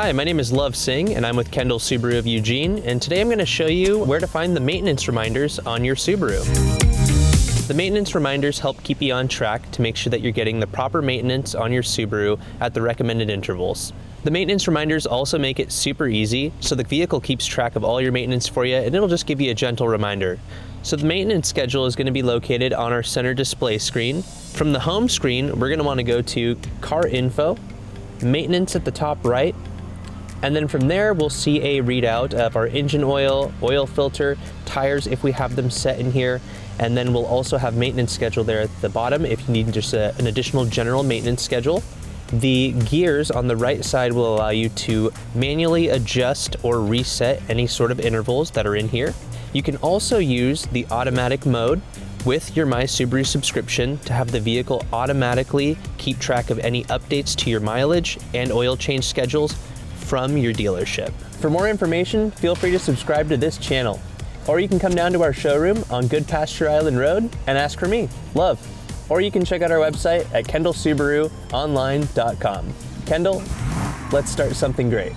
Hi, my name is Love Singh and I'm with Kendall Subaru of Eugene, and today I'm going to show you where to find the maintenance reminders on your Subaru. The maintenance reminders help keep you on track to make sure that you're getting the proper maintenance on your Subaru at the recommended intervals. The maintenance reminders also make it super easy, so the vehicle keeps track of all your maintenance for you and it'll just give you a gentle reminder. So the maintenance schedule is going to be located on our center display screen. From the home screen, we're going to want to go to Car Info, Maintenance at the top right, and then from there we'll see a readout of our engine oil, oil filter, tires if we have them set in here, and then we'll also have maintenance schedule there at the bottom if you need just an additional general maintenance schedule. The gears on the right side will allow you to manually adjust or reset any sort of intervals that are in here. You can also use the automatic mode with your My Subaru subscription to have the vehicle automatically keep track of any updates to your mileage and oil change schedules from your dealership. For more information, feel free to subscribe to this channel, or you can come down to our showroom on Good Pasture Island Road and ask for me, Love. Or you can check out our website at kendallsubaruonline.com. Kendall, let's start something great.